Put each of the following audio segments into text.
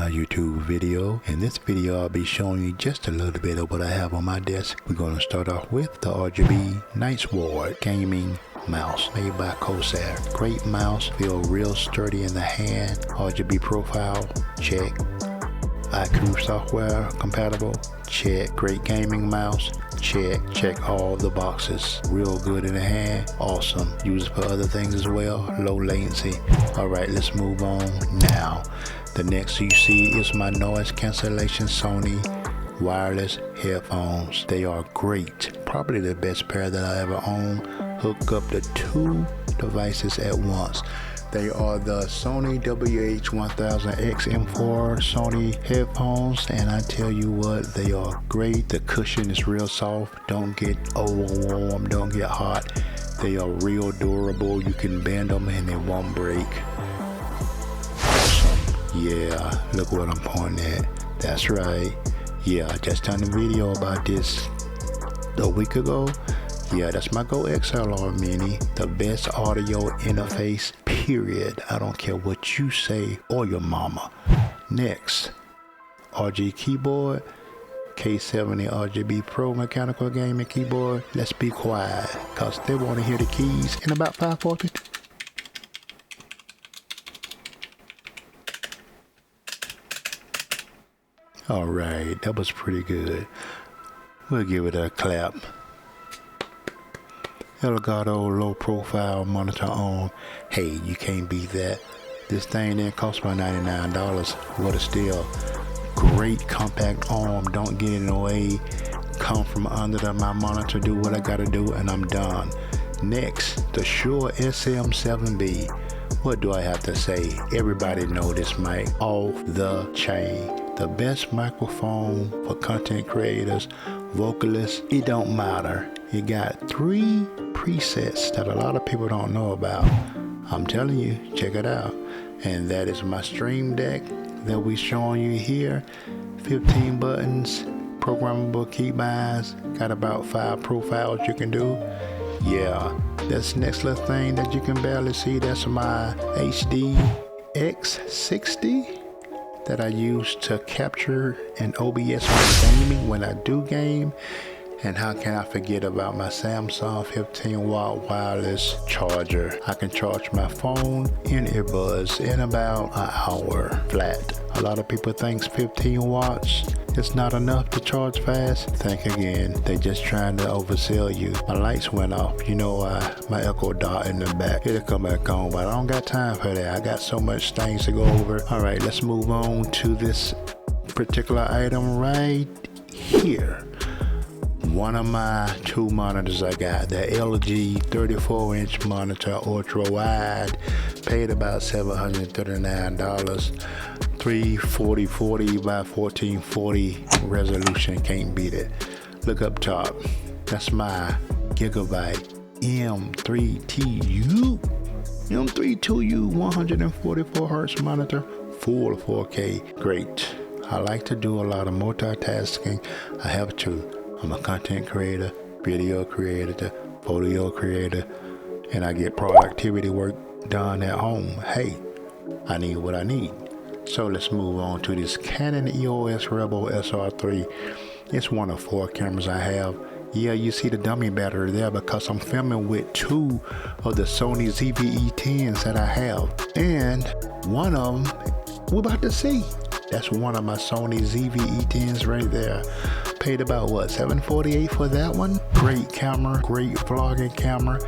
my YouTube video. In this video, I'll be showing you just a little bit of what I have on my desk. We're going to start off with the RGB Nightsword gaming mouse made by Corsair. Great mouse, feel real sturdy in the hand. RGB profile, check. 𝐾𝐄𝐒 software compatible, check. Great gaming mouse, check. Check all the boxes. Real good in the hand, awesome. Use it for other things as well, low latency. Alright, let's move on now. The next you see is my noise cancellation Sony wireless headphones. They are great, probably the best pair that I ever owned. Hook up the two devices at once. They are the Sony WH-1000X-M4 Sony headphones, and I tell you what, they are great. The cushion is real soft, don't get over warm, don't get hot. They are real durable. You can bend them and they won't break. Awesome. Yeah, look what I'm pointing at. That's right. Yeah, I just done a video about this a week ago. Yeah, that's my GoXlr Mini, the best audio interface, period. I don't care what you say or your mama. Next, RG keyboard, 𝐃𝐄𝐒 RGB Pro mechanical gaming keyboard. Let's be quiet, cause they want to hear the keys in about 540. All right, that was pretty good. We'll give it a clap. Elgato low profile monitor arm. Hey, you can't beat that. This thing didn't cost me $99. What a steal. Great compact arm, don't get in the way. Come from under my monitor, do what I gotta do, and I'm done. Next, the Shure SM7B. What do I have to say? Everybody know this mic, off the chain. The best microphone for content creators, vocalists, it don't matter. You got 3 presets that a lot of people don't know about. I'm telling you, check it out. And that is my stream deck that we showing you here. 15 buttons, programmable keybinds, got about 5 profiles you can do. Yeah, this next little thing that you can barely see, that's my HD X60 that I use to capture in OBS when gaming, when I do game. And how can I forget about my Samsung 15-watt wireless charger? I can charge my phone in earbuds in about an hour flat. A lot of people think 15 watts is not enough to charge fast. Think again, they just trying to oversell you. My lights went off, you know why? My Echo Dot in the back. It'll come back on, but I don't got time for that. I got so much things to go over. All right, let's move on to this particular item right here. One of my 2 monitors I got, the LG 34-inch monitor, ultra wide, paid about $739, 340/40 by 1440 resolution, can't beat it. Look up top, that's my Gigabyte M3TU 144 Hz monitor, full 4K, great. I like to do a lot of multitasking. I have to. I'm a content creator, video creator, photo creator, and I get productivity work done at home. Hey, I need what I need. So let's move on to this Canon EOS Rebel SR3. It's one of 4 cameras I have. Yeah, you see the dummy battery there because I'm filming with 2 of the Sony ZV-E10s that I have. And one of them, we're about to see. That's one of my Sony ZV-E10s right there. Paid about what, $748 for that one? Great camera, great vlogging camera.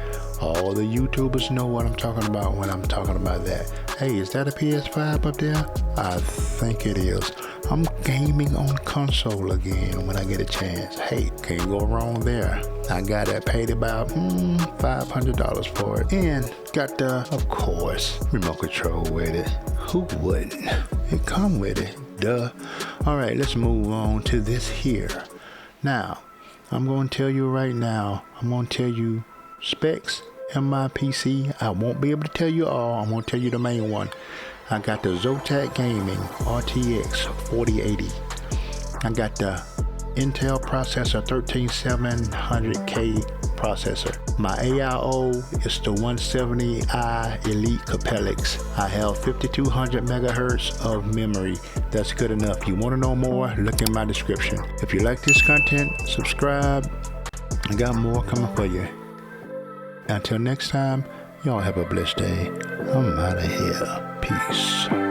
All the YouTubers know what I'm talking about when I'm talking about that. Hey, is that a PS5 up there? I think it is. I'm gaming on console again when I get a chance. Hey, can't go wrong there. I got that, paid about $500 for it. And got the, of course, remote control with it. Who wouldn't? It come with it, duh. All right, let's move on to this here. Now, I'm going to tell you right now, I'm going to tell you specs in my PC. I won't be able to tell you all. I'm going to tell you the main one. I got the Zotac Gaming RTX 4080. I got the Intel processor 13700K processor. My AIO is the 170i Elite Capellix. I have 5200 megahertz of memory. That's good enough. You want to know more? Look in my description. If you like this content, subscribe. I got more coming for you. Until next time, y'all have a blessed day. I'm out of here. Peace.